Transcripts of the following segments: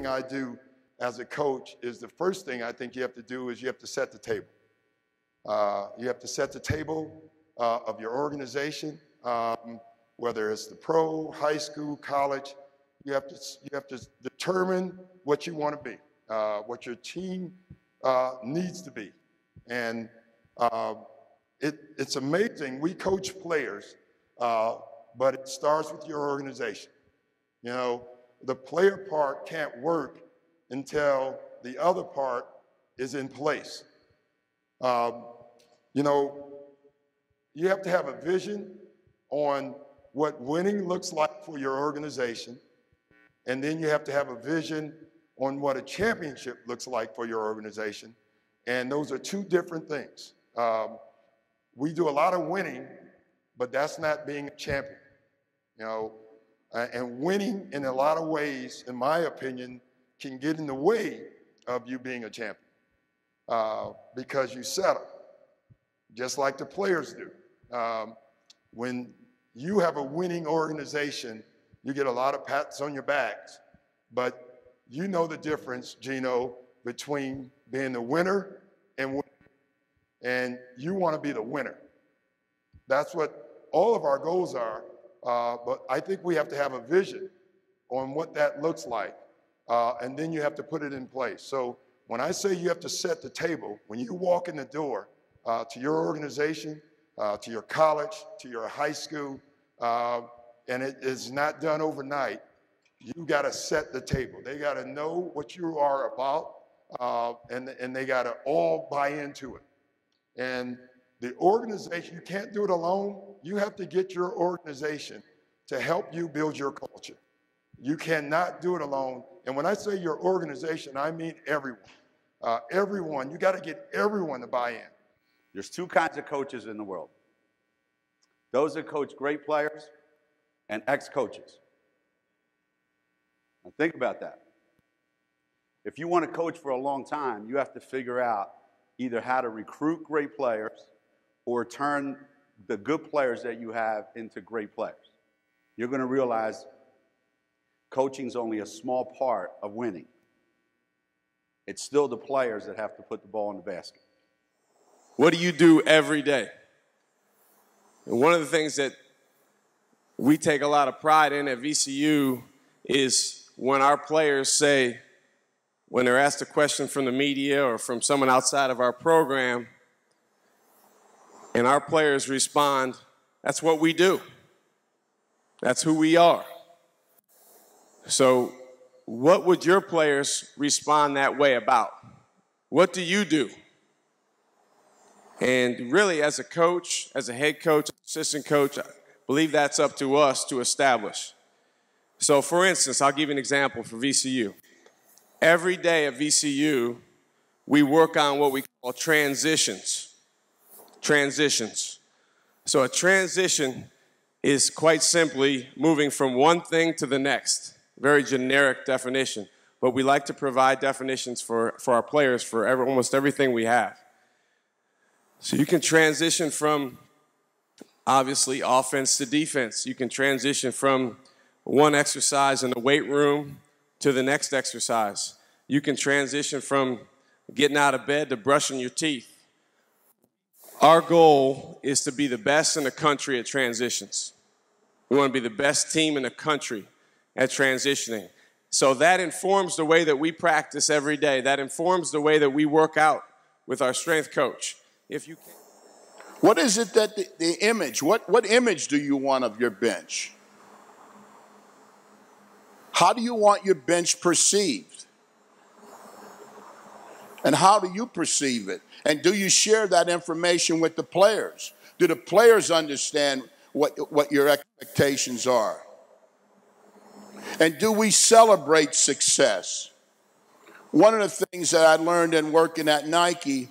thing I do as a coach is the first thing I think you have to do is you have to set the table. You have to set the table of your organization, whether it's the pro, high school, college. You have to determine what you want to be, what your team needs to be. And it's amazing. We coach players, but it starts with your organization. You know, the player part can't work until the other part is in place. You know, you have to have a vision on what winning looks like for your organization, and then you have to have a vision on what a championship looks like for your organization, and those are two different things. We do a lot of winning, but that's not being a champion, you know, and winning in a lot of ways, in my opinion, can get in the way of you being a champion because you settle, just like the players do. When you have a winning organization, you get a lot of pats on your backs, but you know the difference, Gino, between being the winner and winning. And you want to be the winner. That's what all of our goals are, but I think we have to have a vision on what that looks like, and then you have to put it in place. So when I say you have to set the table, when you walk in the door to your organization, to your college, to your high school, and it is not done overnight, you got to set the table. They got to know what you are about, and they got to all buy into it. And the organization, you can't do it alone. You have to get your organization to help you build your culture. You cannot do it alone. And when I say your organization, I mean everyone. Everyone, you got to get everyone to buy in. There's two kinds of coaches in the world. Those that coach great players and ex-coaches. Now think about that. If you want to coach for a long time, you have to figure out either how to recruit great players or turn the good players that you have into great players. You're going to realize coaching's only a small part of winning. It's still the players that have to put the ball in the basket. What do you do every day? And one of the things that we take a lot of pride in at VCU is when our players say, when they're asked a question from the media or from someone outside of our program, and our players respond, that's what we do. That's who we are. So what would your players respond that way about? What do you do? And really, as a coach, as a head coach, assistant coach, I believe that's up to us to establish. So for instance, I'll give you an example for VCU. Every day at VCU, we work on what we call transitions. Transitions. So a transition is quite simply moving from one thing to the next. Very generic definition. But we like to provide definitions for our players for almost everything we have. So you can transition from, obviously, offense to defense. You can transition from one exercise in the weight room to the next exercise. You can transition from getting out of bed to brushing your teeth. Our goal is to be the best in the country at transitions. We want to be the best team in the country at transitioning. So that informs the way that we practice every day. That informs the way that we work out with our strength coach. If you can. What is it that the image, what image do you want of your bench? How do you want your bench perceived? And how do you perceive it? And do you share that information with the players? Do the players understand what your expectations are? And do we celebrate success? One of the things that I learned in working at Nike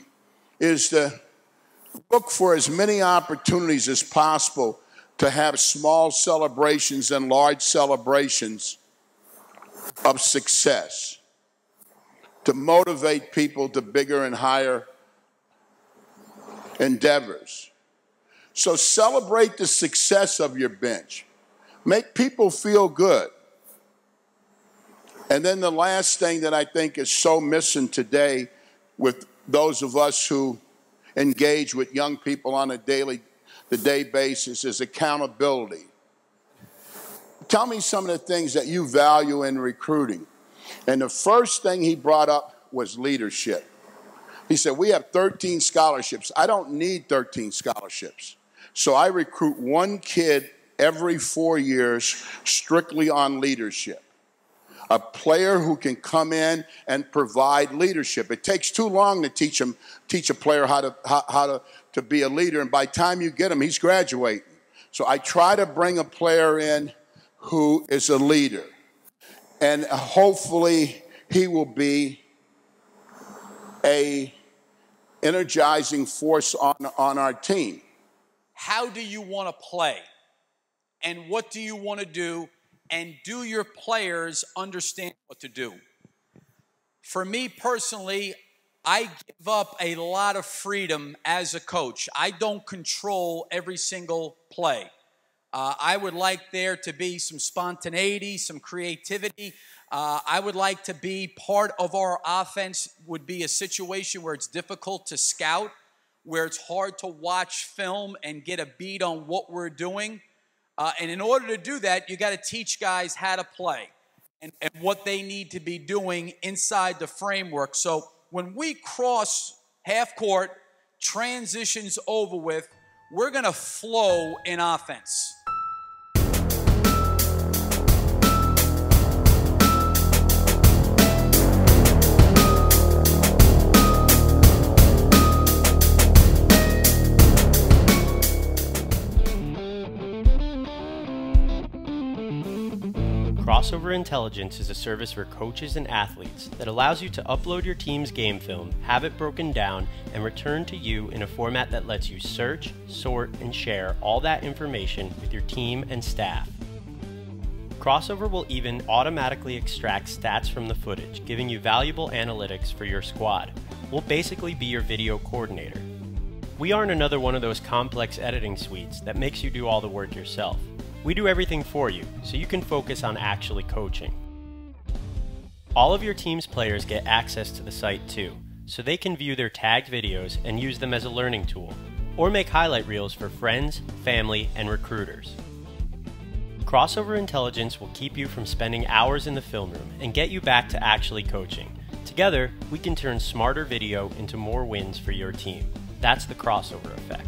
is to look for as many opportunities as possible to have small celebrations and large celebrations of success, to motivate people to bigger and higher endeavors. So celebrate the success of your bench. Make people feel good. And then the last thing that I think is so missing today with those of us who engage with young people on a day-to-day basis is accountability. Tell me some of the things that you value in recruiting. And the first thing he brought up was leadership. He said, we have 13 scholarships. I don't need 13 scholarships. So I recruit one kid every 4 years strictly on leadership. A player who can come in and provide leadership. It takes too long to teach a player how to be a leader, and by the time you get him, he's graduating. So I try to bring a player in who is a leader, and hopefully he will be a energizing force on our team. How do you want to play? And what do you want to do? And do your players understand what to do? For me personally, I give up a lot of freedom as a coach. I don't control every single play. I would like there to be some spontaneity, some creativity. I would like to be part of our offense would be a situation where it's difficult to scout, where it's hard to watch film and get a beat on what we're doing. And in order to do that, you got to teach guys how to play and what they need to be doing inside the framework. So when we cross half court, transitions over with, we're going to flow in offense. Crossover Intelligence is a service for coaches and athletes that allows you to upload your team's game film, have it broken down, and return to you in a format that lets you search, sort, and share all that information with your team and staff. Crossover will even automatically extract stats from the footage, giving you valuable analytics for your squad. We'll basically be your video coordinator. We aren't another one of those complex editing suites that makes you do all the work yourself. We do everything for you, so you can focus on actually coaching. All of your team's players get access to the site too, so they can view their tagged videos and use them as a learning tool, or make highlight reels for friends, family, and recruiters. Crossover Intelligence will keep you from spending hours in the film room and get you back to actually coaching. Together, we can turn smarter video into more wins for your team. That's the crossover effect.